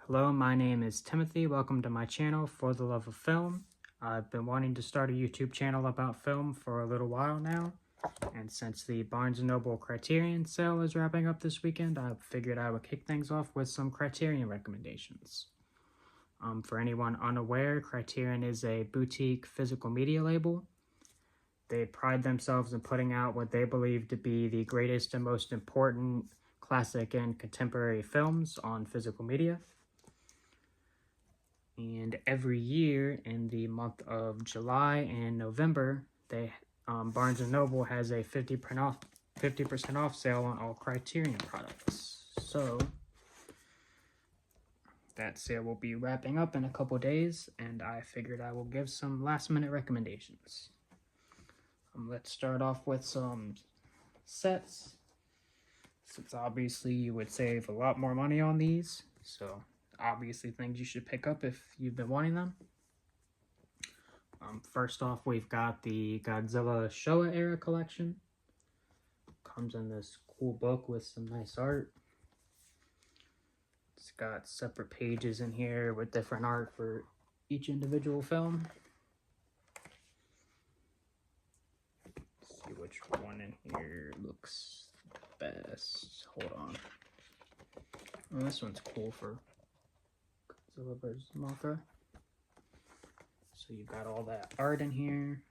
Hello, my name is Timothy. Welcome to my channel, For the Love of Film. I've been wanting to start a YouTube channel about film for a little while now, and since the Barnes & Noble Criterion sale is wrapping up this weekend, I figured I would kick things off with some Criterion recommendations. For anyone unaware, Criterion is a boutique physical media label. They pride themselves in putting out what they believe to be the greatest and most important classic and contemporary films on physical media. And every year in the month of July and November, Barnes & Noble has a 50% off sale on all Criterion products. So that sale will be wrapping up in a couple days, and I figured I will give some last-minute recommendations. Let's start off with some sets, since obviously you would save a lot more money on these, so obviously things you should pick up if you've been wanting them. First off, we've got the Godzilla Showa era collection. Comes in this cool book with some nice art. It's got separate pages in here with different art for each individual film. Let's see which one in here looks best. Hold on. Oh, this one's cool for Godzilla vs. Mothra. So you've got all that art in here.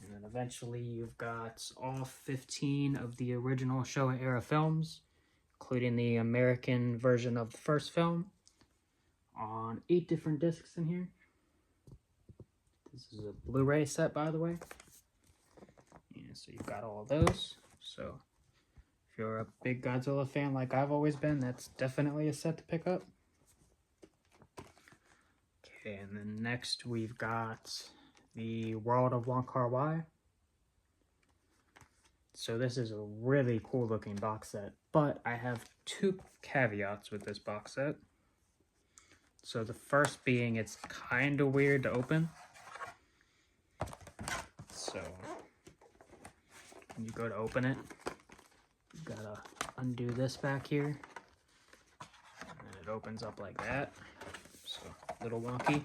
And then eventually you've got all 15 of the original Showa era films, including the American version of the first film, on 8 different discs in here. This is a Blu-ray set, by the way. Yeah, so you've got all of those. So if you're a big Godzilla fan like I've always been, that's definitely a set to pick up. Okay, and then next we've got the World of Wang Kar Wai. So this is a really cool looking box set, but I have 2 caveats with this box set. So the first being it's kind of weird to open. So when you go to open it, you gotta undo this back here, and it opens up like that. So a little wonky.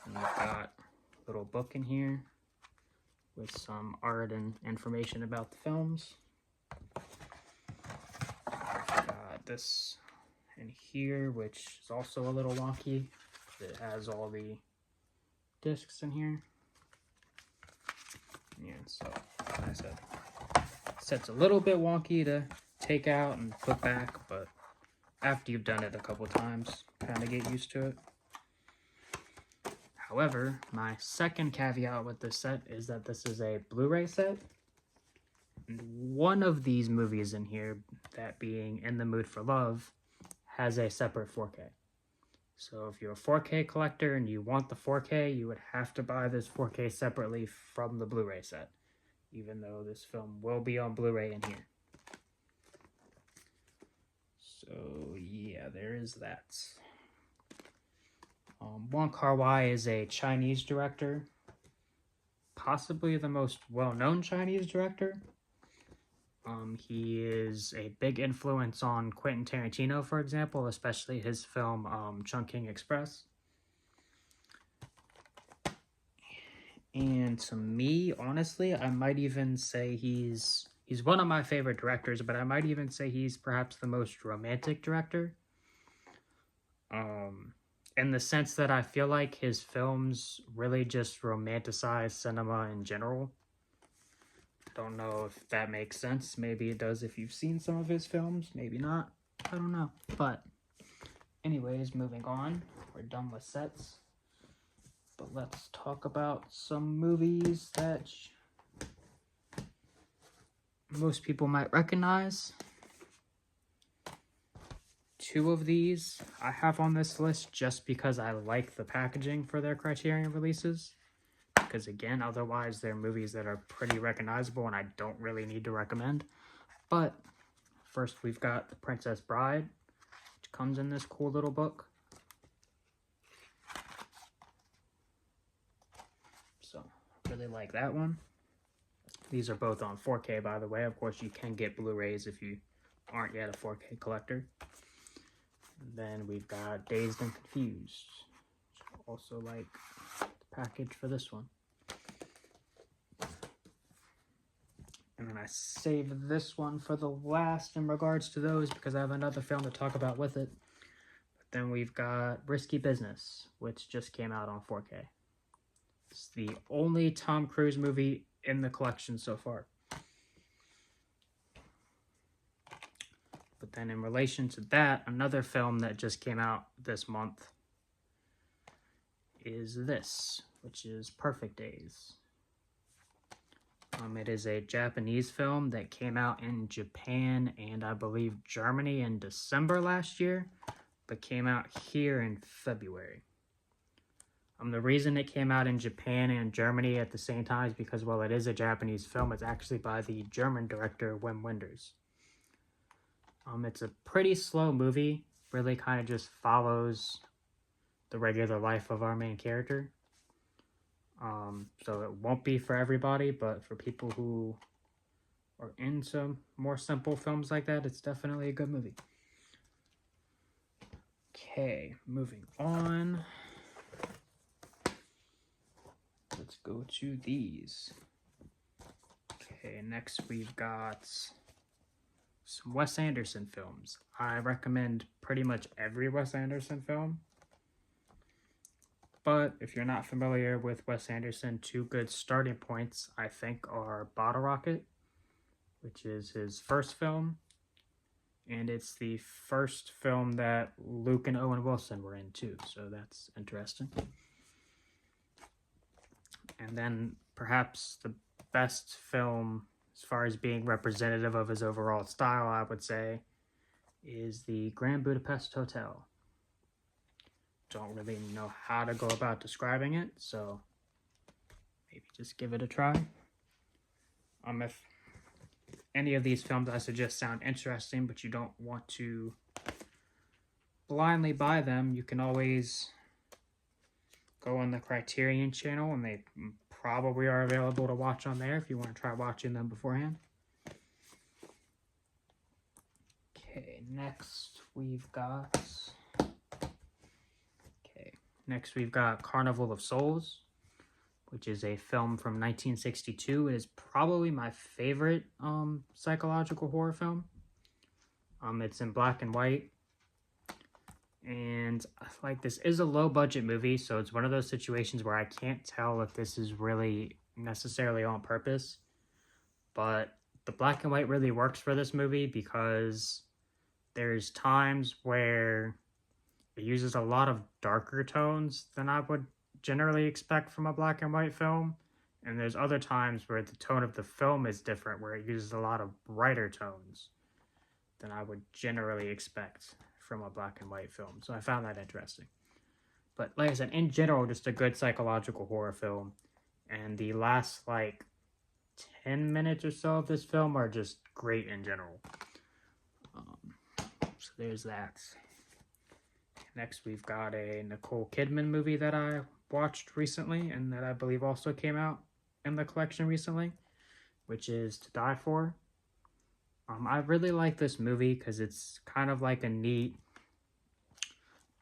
And you've got a little book in here with some art and information about the films. Got this in here, which is also a little wonky. It has all the discs in here. Yeah, so like I said, set's a little bit wonky to take out and put back, but after you've done it a couple times, kind of get used to it. However, my second caveat with this set is that this is a Blu-ray set. And one of these movies in here, that being In the Mood for Love, has a separate 4K. So if you're a 4K collector and you want the 4K, you would have to buy this 4K separately from the Blu-ray set, even though this film will be on Blu-ray in here. So yeah, there is that. Wang Kar Wai is a Chinese director, possibly the most well-known Chinese director. He is a big influence on Quentin Tarantino, for example, especially his film Chungking Express. And to me, honestly, I might even say he's one of my favorite directors, but I might even say he's perhaps the most romantic director. In the sense that I feel like his films really just romanticize cinema in general. Don't know if that makes sense. Maybe it does if you've seen some of his films. Maybe not. I don't know. But anyways, moving on. We're done with sets. But let's talk about some movies that most people might recognize. 2 of these I have on this list just because I like the packaging for their Criterion releases. Because again, otherwise they're movies that are pretty recognizable and I don't really need to recommend. But first we've got The Princess Bride, which comes in this cool little book. So, really like that one. These are both on 4K, by the way. Of course, you can get Blu-rays if you aren't yet a 4K collector. Then we've got Dazed and Confused. Also like the package for this one. And then I saved this one for the last in regards to those because I have another film to talk about with it. But then we've got Risky Business, which just came out on 4K. It's the only Tom Cruise movie in the collection so far. But then in relation to that, another film that just came out this month is this, which is Perfect Days. It is a Japanese film that came out in Japan and I believe Germany in December last year, but came out here in February. The reason it came out in Japan and Germany at the same time is because, well, it is a Japanese film. It's actually by the German director Wim Wenders. It's a pretty slow movie, really kind of just follows the regular life of our main character. So it won't be for everybody, but for people who are into more simple films like that, it's definitely a good movie. Okay, moving on. Let's go to these. Okay, next we've got some Wes Anderson films. I recommend pretty much every Wes Anderson film. But if you're not familiar with Wes Anderson, two good starting points, I think, are Bottle Rocket, which is his first film. And it's the first film that Luke and Owen Wilson were in, too. So that's interesting. And then perhaps the best film, as far as being representative of his overall style, I would say, is the Grand Budapest Hotel. Don't really know how to go about describing it, so maybe just give it a try. If any of these films I suggest sound interesting, but you don't want to blindly buy them, you can always go on the Criterion channel, and they probably are available to watch on there if you want to try watching them beforehand. Okay, next we've got Carnival of Souls, which is a film from 1962. It is probably my favorite psychological horror film. It's in black and white. And like, this is a low budget movie, so it's one of those situations where I can't tell if this is really necessarily on purpose. But the black and white really works for this movie because there's times where it uses a lot of darker tones than I would generally expect from a black and white film. And there's other times where the tone of the film is different, where it uses a lot of brighter tones than I would generally expect from a black and white film. So I found that interesting. But like I said, in general, just a good psychological horror film. And the last, 10 minutes or so of this film are just great in general. So there's that. Next, we've got a Nicole Kidman movie that I watched recently and that I believe also came out in the collection recently, which is To Die For. I really like this movie because it's kind of like a neat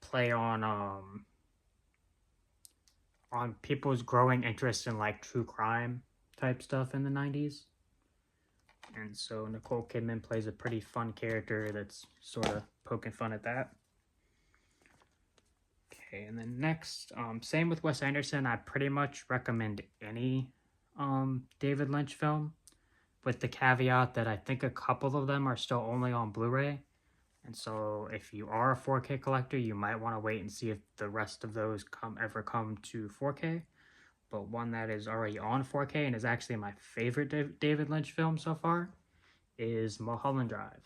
play on people's growing interest in true crime type stuff in the 90s. And so Nicole Kidman plays a pretty fun character that's sort of poking fun at that. Okay, and then next, same with Wes Anderson. I pretty much recommend any David Lynch film, with the caveat that I think a couple of them are still only on Blu-ray. And so if you are a 4K collector, you might want to wait and see if the rest of those ever come to 4K. But one that is already on 4K and is actually my favorite David Lynch film so far is Mulholland Drive.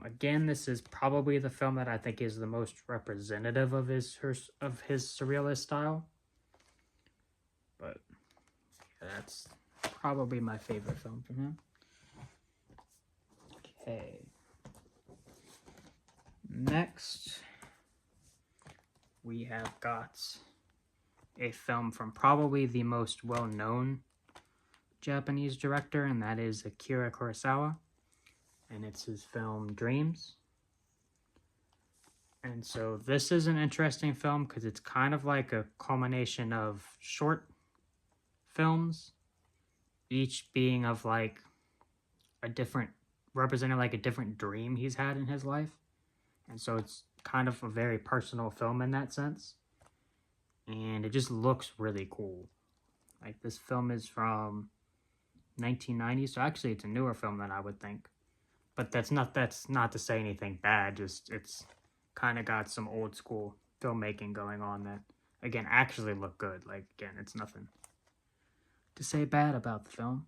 Again, this is probably the film that I think is the most representative of his surrealist style. But yeah, that's probably my favorite film from him. Okay. Next, we have got a film from probably the most well-known Japanese director, and that is Akira Kurosawa. And it's his film Dreams. And so this is an interesting film because it's kind of like a culmination of short films, each being of like a different, representing like a different dream he's had in his life. And so it's kind of a very personal film in that sense. And it just looks really cool. Like this film is from 1990, so actually it's a newer film than I would think. But that's not to say anything bad, just it's kind of got some old school filmmaking going on that, again, actually look good. Like, again, it's nothing to say bad about the film.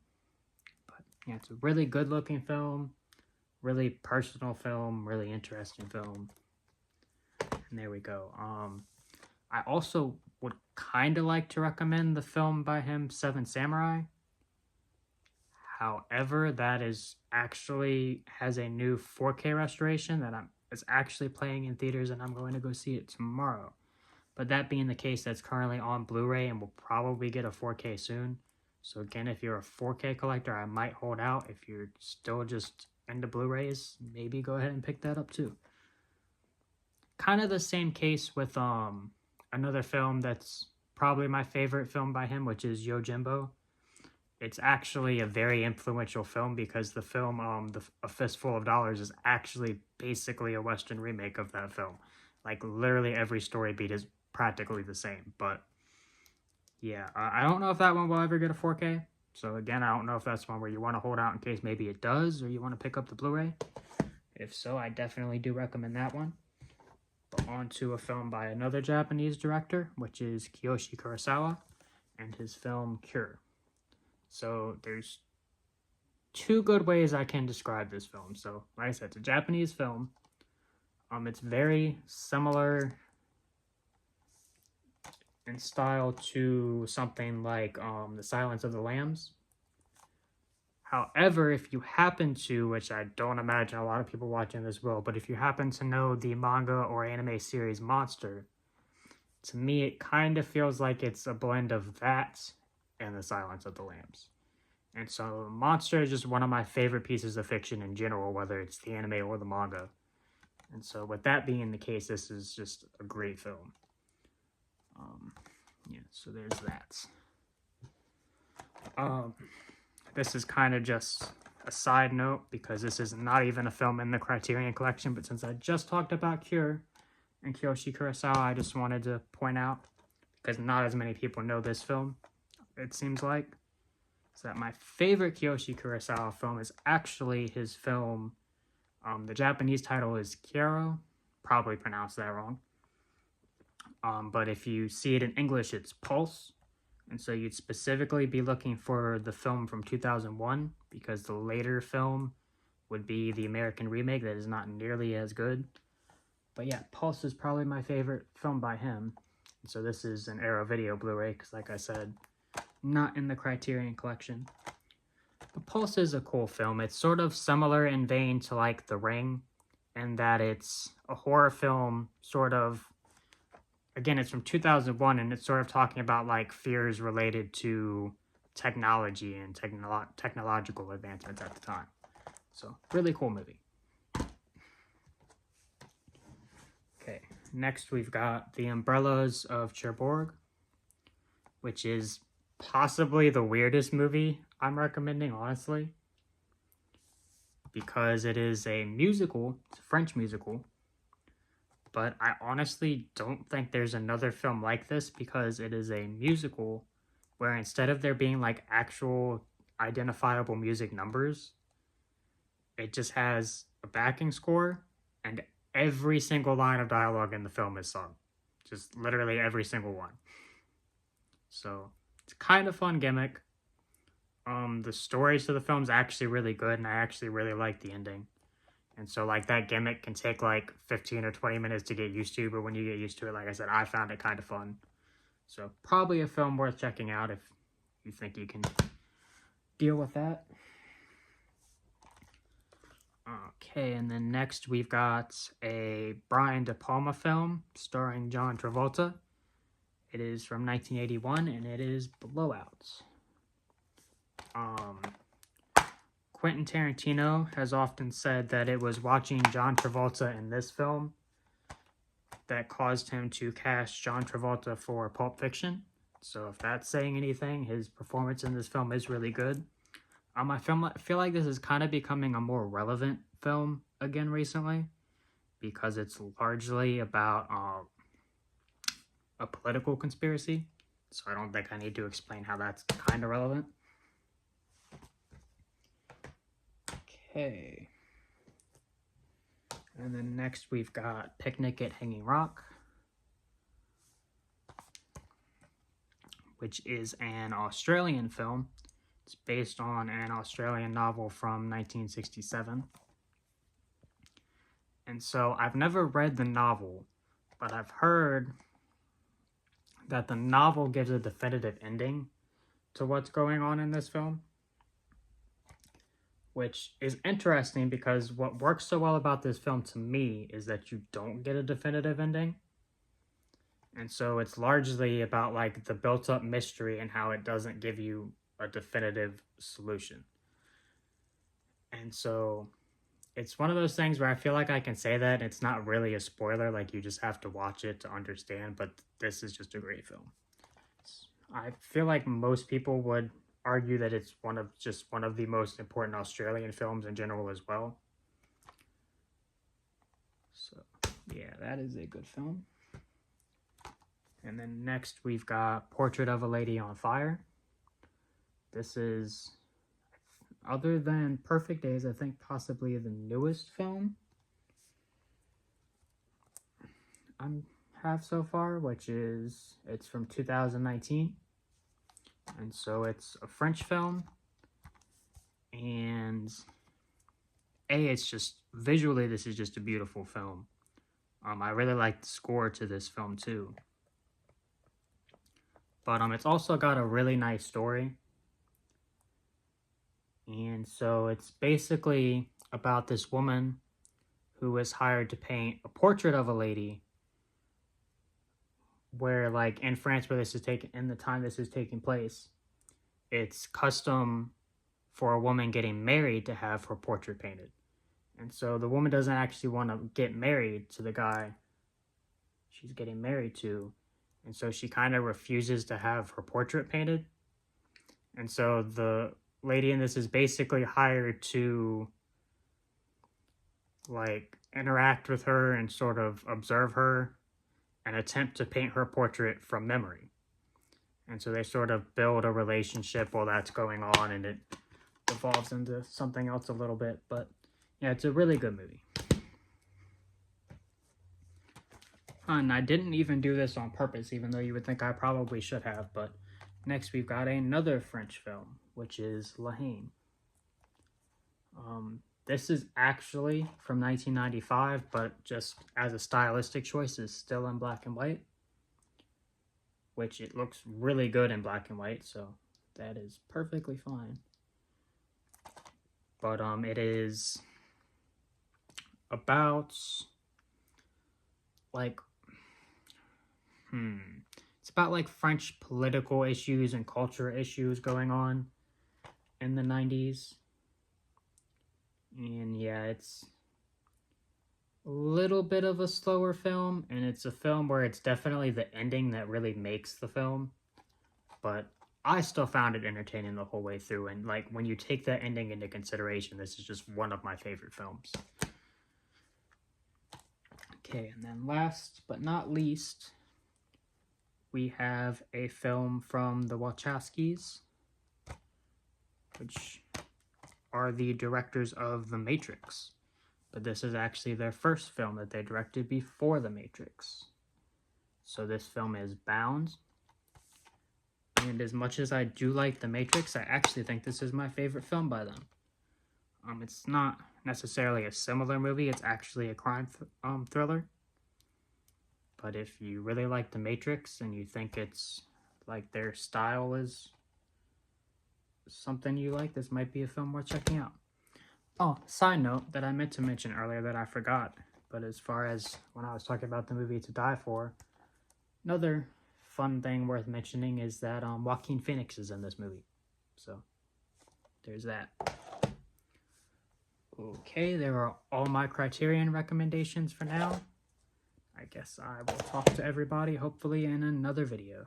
But yeah, it's a really good looking film, really personal film, really interesting film. And there we go. I also would kind of like to recommend the film by him, Seven Samurai. However, that is actually has a new 4K restoration that is actually playing in theaters, and I'm going to go see it tomorrow. But that being the case, that's currently on Blu-ray and will probably get a 4K soon. So again, if you're a 4K collector, I might hold out. If you're still just into Blu-rays, maybe go ahead and pick that up too. Kind of the same case with another film that's probably my favorite film by him, which is Yojimbo. It's actually a very influential film because the film, A Fistful of Dollars, is actually basically a Western remake of that film. Like, literally every story beat is practically the same. But, yeah, I don't know if that one will ever get a 4K. So, again, I don't know if that's one where you want to hold out in case maybe it does, or you want to pick up the Blu-ray. If so, I definitely do recommend that one. But on to a film by another Japanese director, which is Kiyoshi Kurosawa, and his film Cure. So there's two good ways I can describe this film. So like I said, it's a Japanese film. It's very similar in style to something like The Silence of the Lambs. However, if you happen to, which I don't imagine a lot of people watching this will, but if you happen to know the manga or anime series Monster, to me it kind of feels like it's a blend of that and The Silence of the Lambs. And so Monster is just one of my favorite pieces of fiction in general, whether it's the anime or the manga. And so with that being the case, this is just a great film. Yeah, so there's that. This is kind of just a side note because this is not even a film in the Criterion Collection, but since I just talked about Cure and Kiyoshi Kurosawa, I just wanted to point out, because not as many people know this film, it seems like, is that my favorite Kiyoshi Kurosawa film is actually his film, the Japanese title is Kero, probably pronounced that wrong, but if you see it in English, it's Pulse, and so you'd specifically be looking for the film from 2001, because the later film would be the American remake that is not nearly as good. But yeah, Pulse is probably my favorite film by him. And so this is an Arrow Video Blu-ray, because like I said, not in the Criterion Collection. But Pulse is a cool film. It's sort of similar in vein to like The Ring, in that it's a horror film, sort of, again, it's from 2001, and it's sort of talking about like fears related to technology and technological advancements at the time. So, really cool movie. Okay, next we've got The Umbrellas of Cherbourg, which is possibly the weirdest movie I'm recommending, honestly, because it is a musical. It's a French musical, but I honestly don't think there's another film like this, because it is a musical where instead of there being like actual identifiable music numbers, it just has a backing score, and every single line of dialogue in the film is sung. Just literally every single one. So it's kind of fun gimmick. The story to the film is actually really good, and I actually really like the ending. And so like that gimmick can take like 15 or 20 minutes to get used to, but when you get used to it, like I said, I found it kind of fun. So probably a film worth checking out if you think you can deal with that. Okay, and then next we've got a Brian De Palma film starring John Travolta. It is from 1981, and it is Blowout. Quentin Tarantino has often said that it was watching John Travolta in this film that caused him to cast John Travolta for Pulp Fiction. So if that's saying anything, his performance in this film is really good. I feel like this is kind of becoming a more relevant film again recently, because it's largely about a political conspiracy. So I don't think I need to explain how that's kind of relevant. Okay. And then next we've got Picnic at Hanging Rock, which is an Australian film. It's based on an Australian novel from 1967. And so I've never read the novel, but I've heard that the novel gives a definitive ending to what's going on in this film, which is interesting because what works so well about this film to me is that you don't get a definitive ending. And so it's largely about like the built-up mystery and how it doesn't give you a definitive solution. And so it's one of those things where I feel like I can say that it's not really a spoiler, like you just have to watch it to understand, but this is just a great film. I feel like most people would argue that it's one of the most important Australian films in general as well. So yeah, that is a good film. And then next we've got Portrait of a Lady on Fire. This is, other than Perfect Days, I think possibly the newest film I have so far, which is, it's from 2019. And so it's a French film. And it's just, visually, this is just a beautiful film. I really like the score to this film too. But it's also got a really nice story. And so it's basically about this woman who is hired to paint a portrait of a lady, where like in France, where this is taken, in the time this is taking place, it's custom for a woman getting married to have her portrait painted. And so the woman doesn't actually want to get married to the guy she's getting married to. And so she kind of refuses to have her portrait painted. And so the lady in this is basically hired to like interact with her and sort of observe her and attempt to paint her portrait from memory. And so they sort of build a relationship while that's going on, and it evolves into something else a little bit. But yeah, it's a really good movie. And I didn't even do this on purpose, even though you would think I probably should have. But next we've got another French film, which is Haine. This is actually from 1995, but just as a stylistic choice is still in black and white, which it looks really good in black and white, so that is perfectly fine. But it is about like it's about like French political issues and culture issues going on in the 90s. And yeah, it's a little bit of a slower film, and it's a film where it's definitely the ending that really makes the film. But I still found it entertaining the whole way through, and like when you take that ending into consideration, this is just one of my favorite films. Okay, and then last but not least, we have a film from the Wachowskis, which are the directors of The Matrix. But this is actually their first film that they directed before The Matrix. So this film is Bound. And as much as I do like The Matrix, I actually think this is my favorite film by them. It's not necessarily a similar movie. It's actually a crime thriller. But if you really like The Matrix and you think it's like their style is something you like, this might be a film worth checking out. Oh, side note that I meant to mention earlier that I forgot, but as far as when I was talking about the movie To Die For, another fun thing worth mentioning is that Joaquin Phoenix is in this movie. So there's that. Okay, there are all my Criterion recommendations for now. I guess I will talk to everybody hopefully in another video.